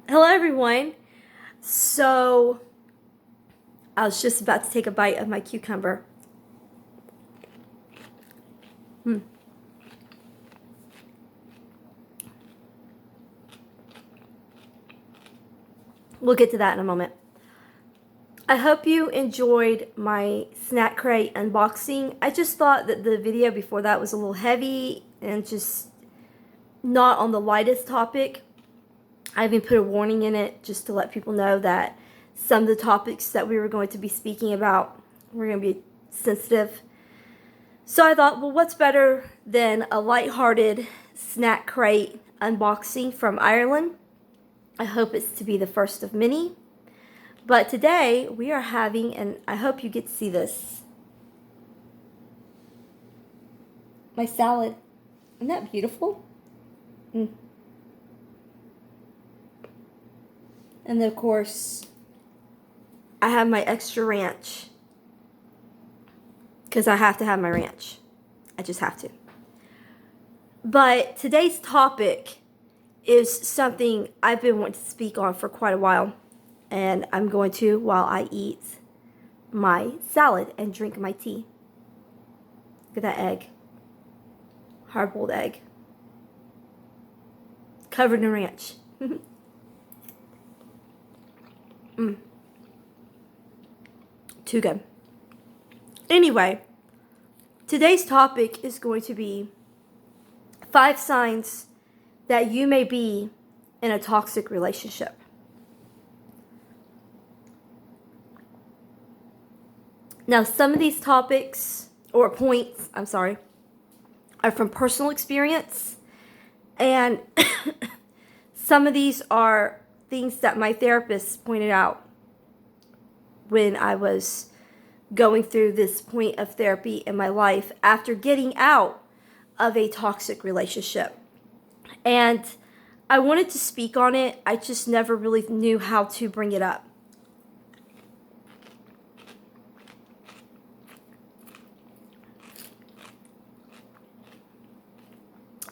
Hello, everyone. So, I was just about to take a bite of my cucumber. Hmm. We'll get to that in a moment. I hope you enjoyed my snack crate unboxing. I just thought that the video before that was a little heavy and just not on the lightest topic. I even put a warning in it just to let people know that some of the topics that we were going to be speaking about were going to be sensitive. So I thought, well, what's better than a lighthearted snack crate unboxing from Ireland? I hope it's to be the first of many. But today we are having, and I hope you get to see this, my salad. Isn't that beautiful? Mm. And then, of course, I have my extra ranch because I have to have my ranch. I just have to. But today's topic is something I've been wanting to speak on for quite a while. And I'm going to while I eat my salad and drink my tea. Look at that egg. Hard-boiled egg. Covered in ranch. Mm. Too good. Anyway, today's topic is going to be 5 signs that you may be in a toxic relationship. Now, some of these topics, or points, are from personal experience. And some of these are things that my therapist pointed out when I was going through this point of therapy in my life after getting out of a toxic relationship. And I wanted to speak on it. I just never really knew how to bring it up.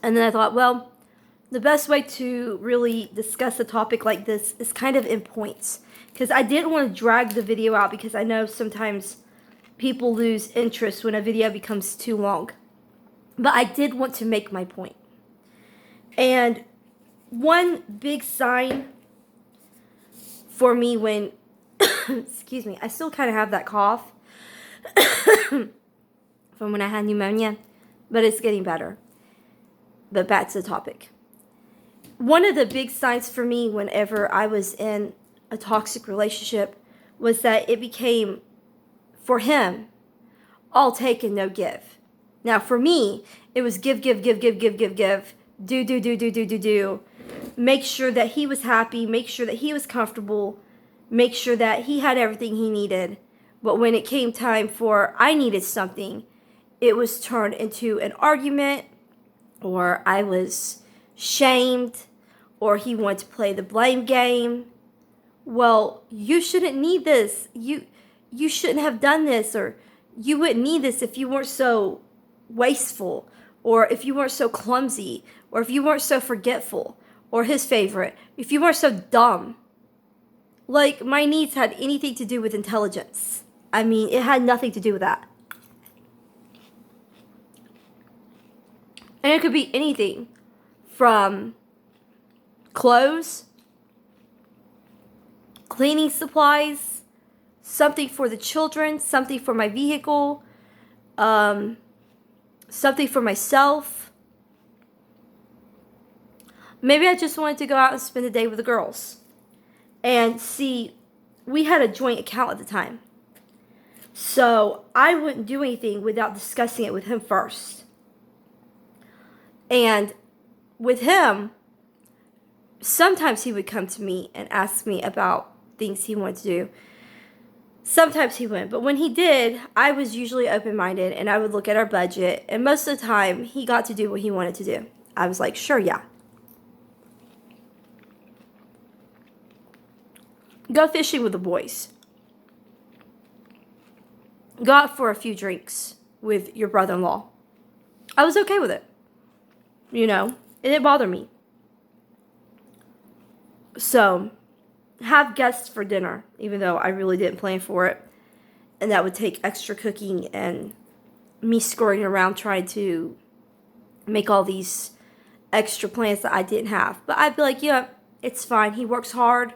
And then I thought, well, the best way to really discuss a topic like this is kind of in points. Because I didn't want to drag the video out because I know sometimes people lose interest when a video becomes too long. But I did want to make my point. And one big sign for me when, excuse me, I still kind of have that cough from when I had pneumonia, but it's getting better. But back to the topic. One of the big signs for me whenever I was in a toxic relationship was that it became, for him, all take and no give. Now, for me, it was give, give, give, give, give, give, give, do. Make sure that he was happy, make sure that he was comfortable, make sure that he had everything he needed. But when it came time for I needed something, it was turned into an argument, or I was shamed, or he wanted to play the blame game. Well, you shouldn't need this. You shouldn't have done this, or you wouldn't need this if you weren't so wasteful, or if you weren't so clumsy, or if you weren't so forgetful, or his favorite, if you weren't so dumb. Like, my needs had anything to do with intelligence. I mean, it had nothing to do with that. And it could be anything from clothes, cleaning supplies, something for the children, something for my vehicle, something for myself. Maybe I just wanted to go out and spend the day with the girls. And see, we had a joint account at the time. So I wouldn't do anything without discussing it with him first. And with him, sometimes he would come to me and ask me about things he wanted to do. Sometimes he wouldn't, but when he did, I was usually open-minded and I would look at our budget, and most of the time he got to do what he wanted to do. I was like, sure, yeah. Go fishing with the boys. Go out for a few drinks with your brother-in-law. I was okay with it. You know, it didn't bother me. So, have guests for dinner, even though I really didn't plan for it. And that would take extra cooking and me scurrying around trying to make all these extra plans that I didn't have. But I'd be like, yeah, it's fine. He works hard.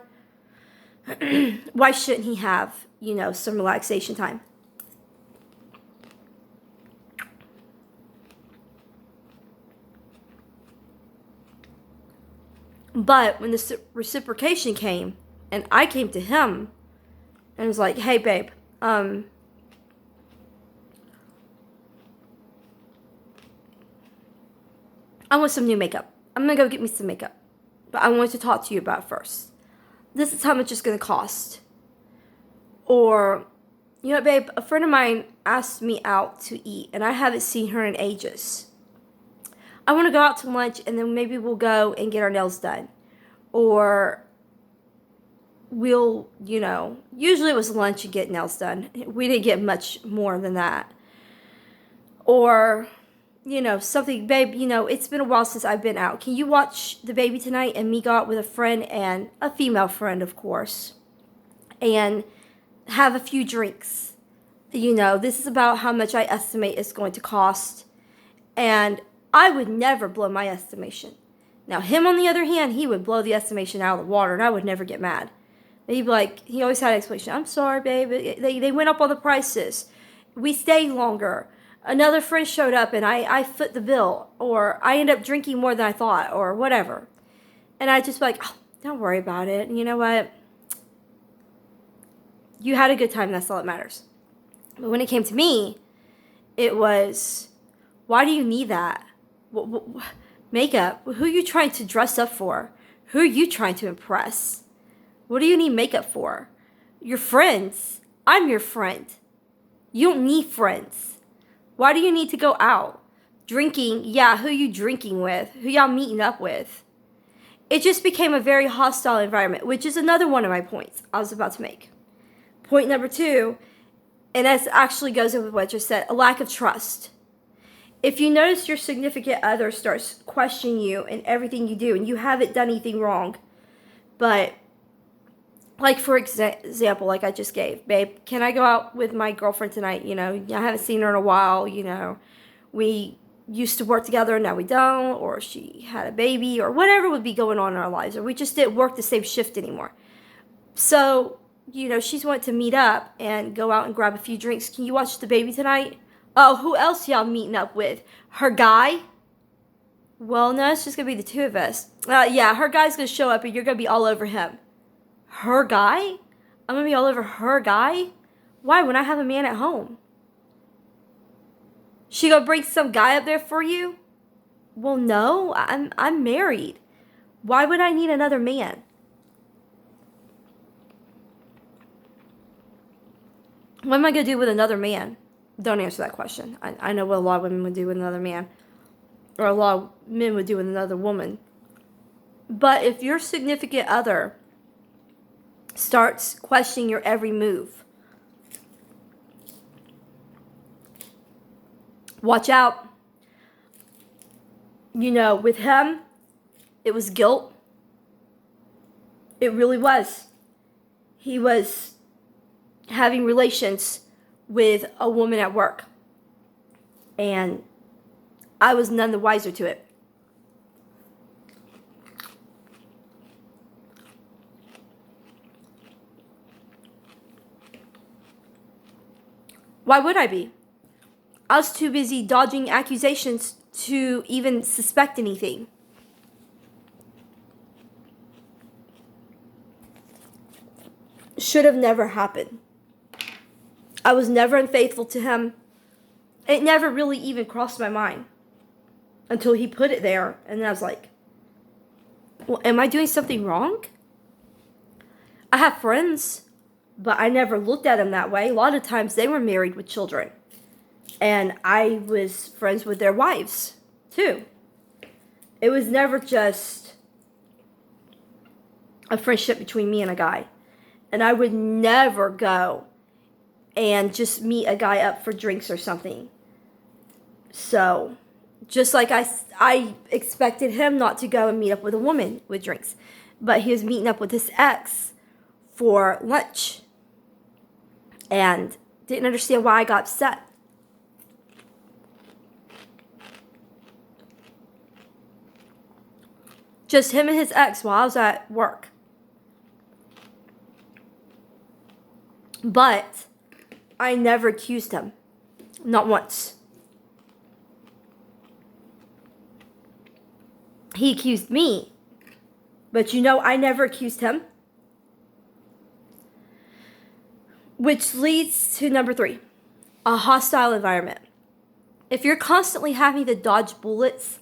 Why shouldn't he have, some relaxation time? But when the reciprocation came, and I came to him and was like, hey, babe, I want some new makeup. I'm going to go get me some makeup. But I wanted to talk to you about it first. This is how much it's going to cost. Or, babe, a friend of mine asked me out to eat, and I haven't seen her in ages. I want to go out to lunch, and then maybe we'll go and get our nails done. Or we'll, usually it was lunch and get nails done. We didn't get much more than that. Or, something, babe, it's been a while since I've been out. Can you watch the baby tonight? And me go out with a friend, and a female friend, of course, and have a few drinks. This is about how much I estimate it's going to cost. And I would never blow my estimation. Now, him, on the other hand, he would blow the estimation out of the water, and I would never get mad. He'd be like, he always had an explanation. I'm sorry, babe. They went up on the prices. We stayed longer. Another friend showed up, and I foot the bill. Or I end up drinking more than I thought, or whatever. And I'd just be like, oh, don't worry about it. And you know what? You had a good time. That's all that matters. But when it came to me, it was, why do you need that? Makeup? Who are you trying to dress up for? Who are you trying to impress? What do you need makeup for? Your friends. I'm your friend. You don't need friends. Why do you need to go out? Drinking, yeah, who are you drinking with? Who y'all meeting up with? It just became a very hostile environment, which is another one of my points I was about to make. Point number 2, and this actually goes in with what I just said, a lack of trust. If you notice your significant other starts questioning you and everything you do, and you haven't done anything wrong, but like for example, like I just gave, babe, can I go out with my girlfriend tonight? I haven't seen her in a while. We used to work together, now we don't, or she had a baby, or whatever would be going on in our lives, or we just didn't work the same shift anymore. So, she's wanting to meet up and go out and grab a few drinks. Can you watch the baby tonight? Oh, who else y'all meeting up with? Her guy? Well, no, it's just going to be the two of us. Yeah, her guy's going to show up and you're going to be all over him. Her guy? I'm going to be all over her guy? Why, when I have a man at home? She going to bring some guy up there for you? Well, no, I'm married. Why would I need another man? What am I going to do with another man? Don't answer that question. I know what a lot of women would do with another man. Or a lot of men would do with another woman. But if your significant other starts questioning your every move, watch out. With him, it was guilt. It really was. He was having relations with a woman at work. And I was none the wiser to it. Why would I be? I was too busy dodging accusations to even suspect anything. Should have never happened. I was never unfaithful to him. It never really even crossed my mind until he put it there. And then I was like, well, am I doing something wrong? I have friends, but I never looked at them that way. A lot of times they were married with children. And I was friends with their wives, too. It was never just a friendship between me and a guy. And I would never go and just meet a guy up for drinks or something. So, just like I expected him not to go and meet up with a woman with drinks. but he was meeting up with his ex for lunch and didn't understand why I got upset. Just him and his ex while I was at work. But I never accused him. Not once. He accused me. But I never accused him. Which leads to number 3. A hostile environment. If you're constantly having to dodge bullets,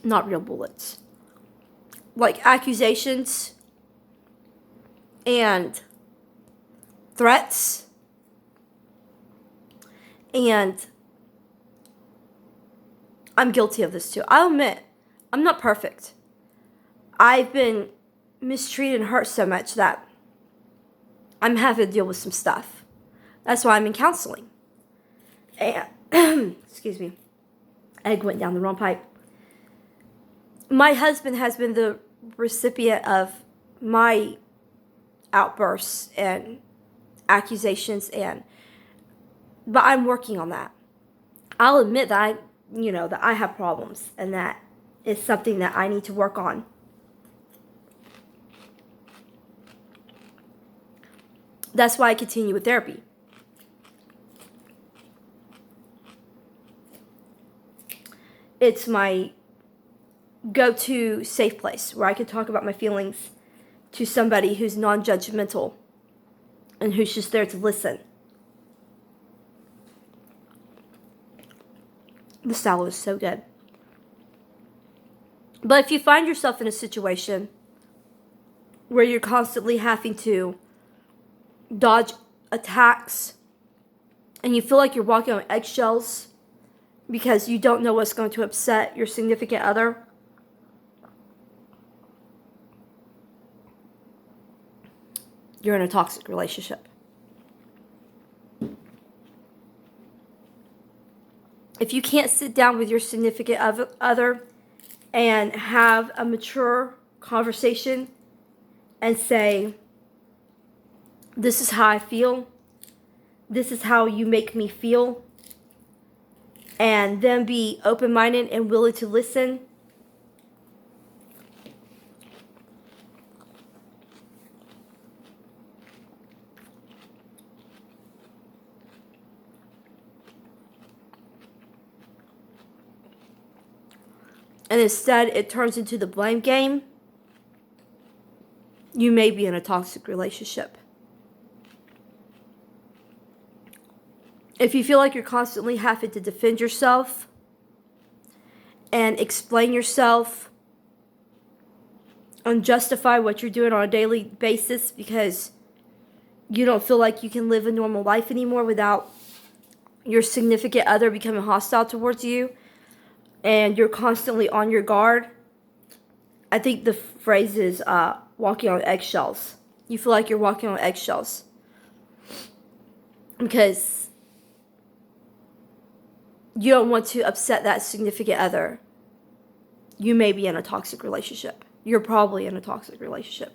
not real bullets, like accusations and threats, and I'm guilty of this too. I'll admit, I'm not perfect. I've been mistreated and hurt so much that I'm having to deal with some stuff. That's why I'm in counseling. And, excuse me, egg went down the wrong pipe. My husband has been the recipient of my outbursts and accusations, but I'm working on that. I'll admit that that I have problems, and that is something that I need to work on. That's why I continue with therapy. It's my go-to safe place where I can talk about my feelings to somebody who's non-judgmental and who's just there to listen. The salad is so good. But if you find yourself in a situation where you're constantly having to dodge attacks and you feel like you're walking on eggshells because you don't know what's going to upset your significant other, you're in a toxic relationship. If you can't sit down with your significant other and have a mature conversation and say, this is how I feel, this is how you make me feel, and then be open-minded and willing to listen, and instead it turns into the blame game, you may be in a toxic relationship. If you feel like you're constantly having to defend yourself and explain yourself and justify what you're doing on a daily basis because you don't feel like you can live a normal life anymore without your significant other becoming hostile towards you, and you're constantly on your guard, I think the phrase is walking on eggshells. You feel like you're walking on eggshells because you don't want to upset that significant other. You may be in a toxic relationship. You're probably in a toxic relationship.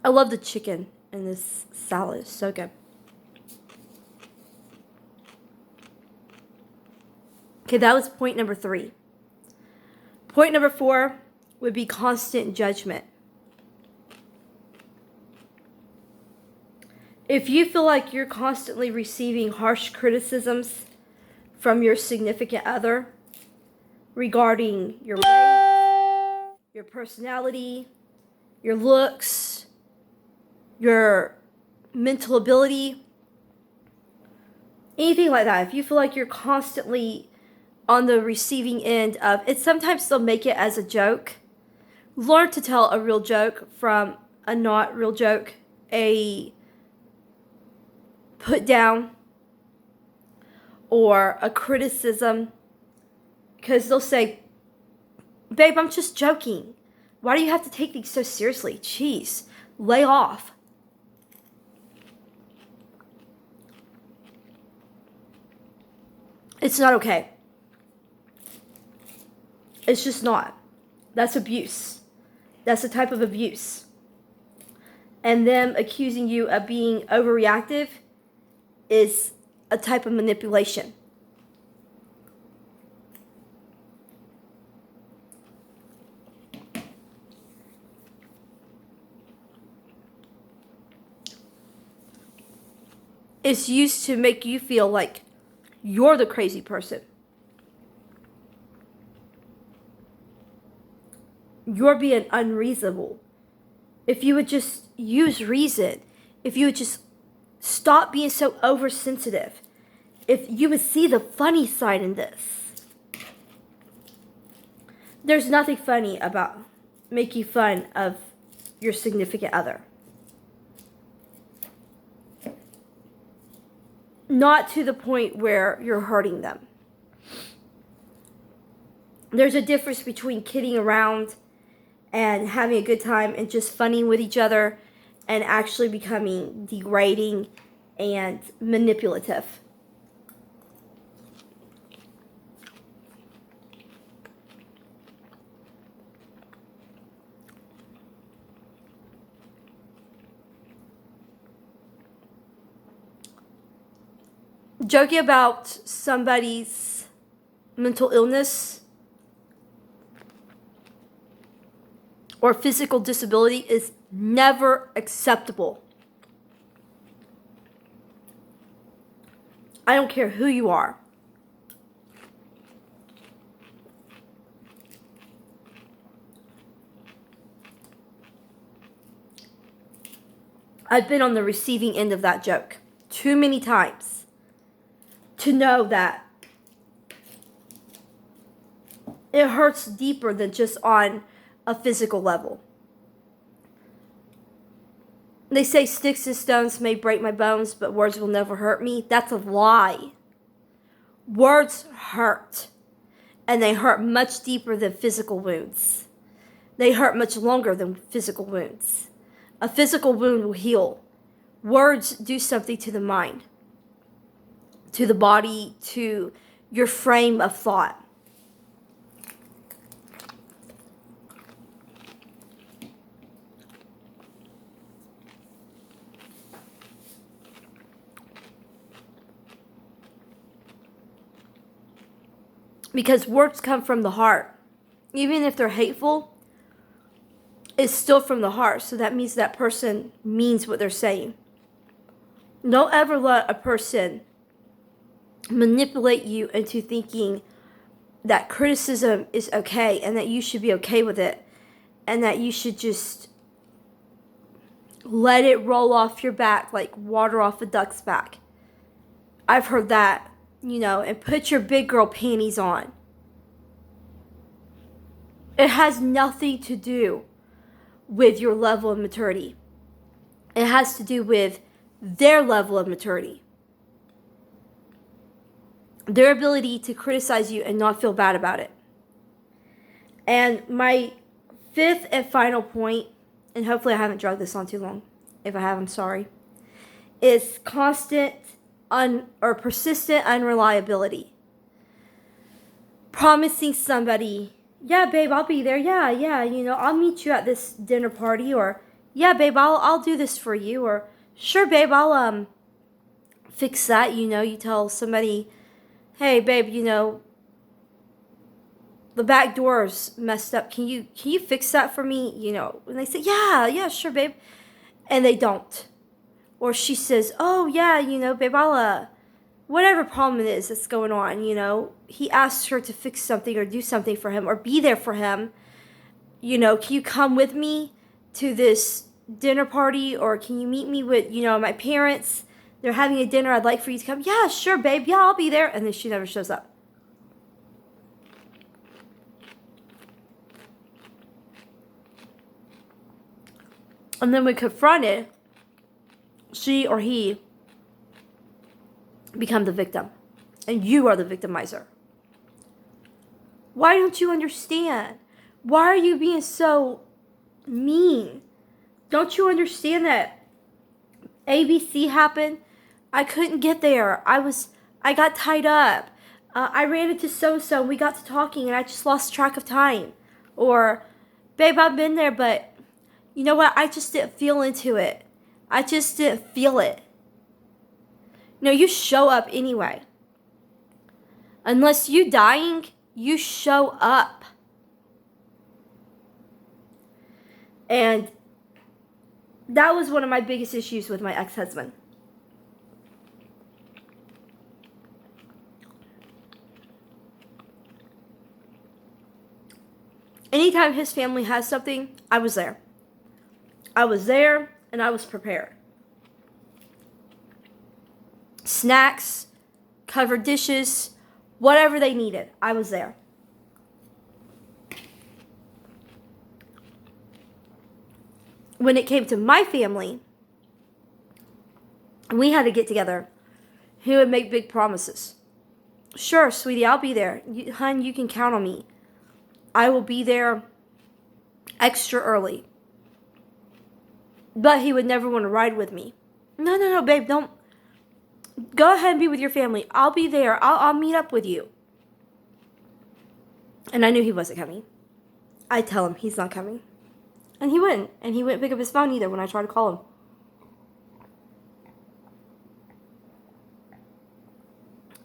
I love the chicken in this salad. It's so good. Okay, that was point number 3. Point number 4 would be constant judgment. If you feel like you're constantly receiving harsh criticisms from your significant other regarding your weight, your personality, your looks, your mental ability, anything like that, if you feel like you're constantly on the receiving end of it, sometimes they'll make it as a joke. Learn to tell a real joke from a not real joke, a put down, or a criticism, because they'll say, babe, I'm just joking. Why do you have to take things so seriously? Jeez, lay off. It's not okay. It's just not. That's abuse. That's a type of abuse. And them accusing you of being overreactive is a type of manipulation. It's used to make you feel like you're the crazy person. You're being unreasonable. If you would just use reason, if you would just stop being so oversensitive, if you would see the funny side in this. There's nothing funny about making fun of your significant other. Not to the point where you're hurting them. There's a difference between kidding around and having a good time and just funning with each other and actually becoming degrading and manipulative. Joking about somebody's mental illness or physical disability is never acceptable. I don't care who you are. I've been on the receiving end of that joke too many times to know that it hurts deeper than just on a physical level. They say sticks and stones may break my bones, but words will never hurt me. That's a lie. Words hurt, and they hurt much deeper than physical wounds. They hurt much longer than physical wounds. A physical wound will heal. Words do something to the mind, to the body, to your frame of thought. Because words come from the heart. Even if they're hateful, it's still from the heart. So that means that person means what they're saying. Don't ever let a person manipulate you into thinking that criticism is okay and that you should be okay with it and that you should just let it roll off your back like water off a duck's back. I've heard that, and put your big girl panties on. It has nothing to do with your level of maturity. It has to do with their level of maturity. Their ability to criticize you and not feel bad about it. And my fifth and final point, and hopefully I haven't dragged this on too long. If I have, I'm sorry. Is constant or persistent unreliability. Promising somebody, yeah, babe, I'll be there. Yeah, I'll meet you at this dinner party. Or, yeah, babe, I'll do this for you. Or, sure, babe, I'll fix that. You tell somebody, hey, babe, the back door's messed up. Can you fix that for me? And they say, yeah, sure, babe. And they don't. Or she says, oh, yeah, babe, I'll, whatever problem it is that's going on, he asks her to fix something or do something for him or be there for him. Can you come with me to this dinner party? Or can you meet me with, my parents? They're having a dinner. I'd like for you to come. Yeah, sure, babe. Yeah, I'll be there. And then she never shows up. And then when confronted, she or he become the victim. And you are the victimizer. Why don't you understand? Why are you being so mean? Don't you understand that ABC happened? I couldn't get there. I got tied up. I ran into so-and-so and we got to talking and I just lost track of time. Or, babe, I've been there, but you know what? I just didn't feel into it. I just didn't feel it. No, you show up anyway. Unless you dying, you show up. And that was one of my biggest issues with my ex-husband. Anytime his family has something, I was there. I was there and I was prepared. Snacks, covered dishes, whatever they needed, I was there. When it came to my family, we had to get together. He would make big promises. Sure, sweetie, I'll be there. Hun, you can count on me. I will be there extra early. But he would never want to ride with me. No, babe, don't. Go ahead and be with your family. I'll be there. I'll meet up with you. And I knew he wasn't coming. I tell him he's not coming. And he wouldn't. And he wouldn't pick up his phone either when I tried to call him.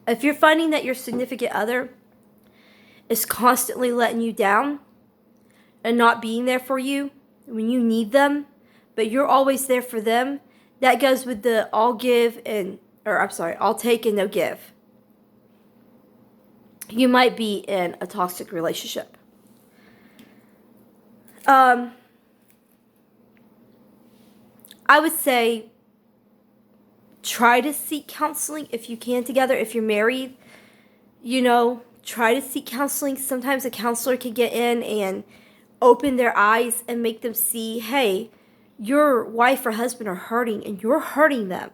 If you're finding that your significant other is constantly letting you down and not being there for you when you need them, but you're always there for them, that goes with the all take and no give. You might be in a toxic relationship. I would say try to seek counseling if you can together. If you're married, try to seek counseling. Sometimes a counselor can get in and open their eyes and make them see, hey, your wife or husband are hurting and you're hurting them.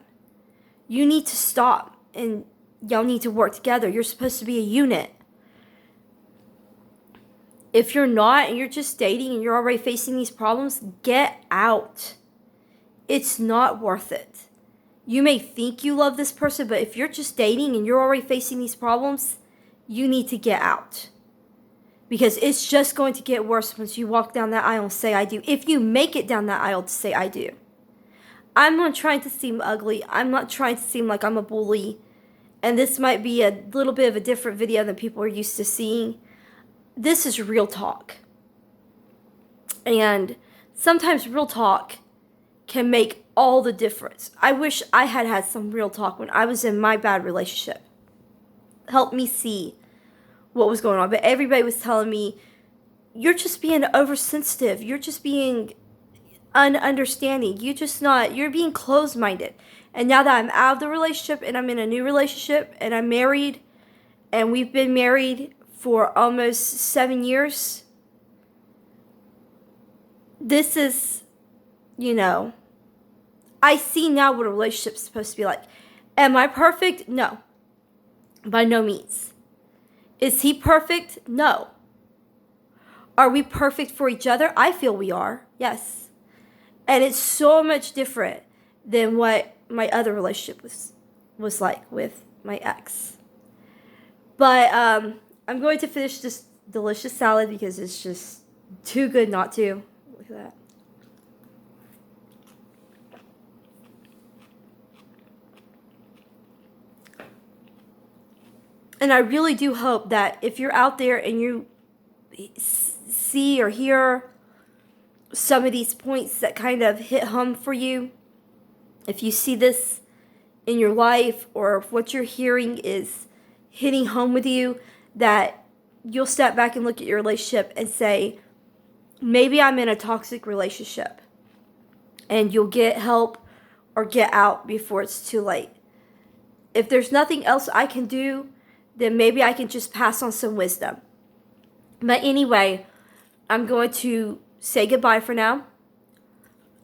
You need to stop and y'all need to work together. You're supposed to be a unit. If you're not and you're just dating and you're already facing these problems, get out. It's not worth it. You may think you love this person, but if you're just dating and you're already facing these problems, you need to get out. Because it's just going to get worse once you walk down that aisle and say, I do. If you make it down that aisle to say, I do. I'm not trying to seem ugly. I'm not trying to seem like I'm a bully. And this might be a little bit of a different video than people are used to seeing. This is real talk. And sometimes real talk can make all the difference. I wish I had had some real talk when I was in my bad relationship. Helped me see what was going on. But everybody was telling me, you're just being oversensitive. You're just being ununderstanding. You're being closed-minded. And now that I'm out of the relationship and I'm in a new relationship and I'm married and we've been married for almost 7 years, this is, I see now what a relationship is supposed to be like. Am I perfect? No. By no means. Is he perfect? No. Are we perfect for each other? I feel we are. Yes. And it's so much different than what my other relationship was like with my ex. But I'm going to finish this delicious salad because it's just too good not to. Look at that. And I really do hope that if you're out there and you see or hear some of these points that kind of hit home for you, if you see this in your life or if what you're hearing is hitting home with you, that you'll step back and look at your relationship and say, maybe I'm in a toxic relationship. And you'll get help or get out before it's too late. If there's nothing else I can do, then maybe I can just pass on some wisdom. But anyway, I'm going to say goodbye for now.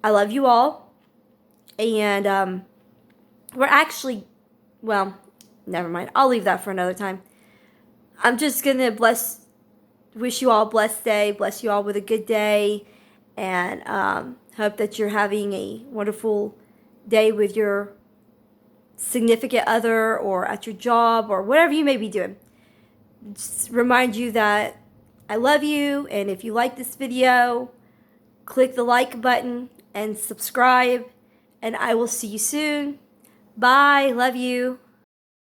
I love you all. And we're actually, well, never mind. I'll leave that for another time. I'm just going to wish you all a blessed day. Bless you all with a good day. And hope that you're having a wonderful day with your significant other or at your job or whatever you may be doing. Just remind you that I love you, and if you like this video, click the like button and subscribe, and I will see you soon. Bye. Love you.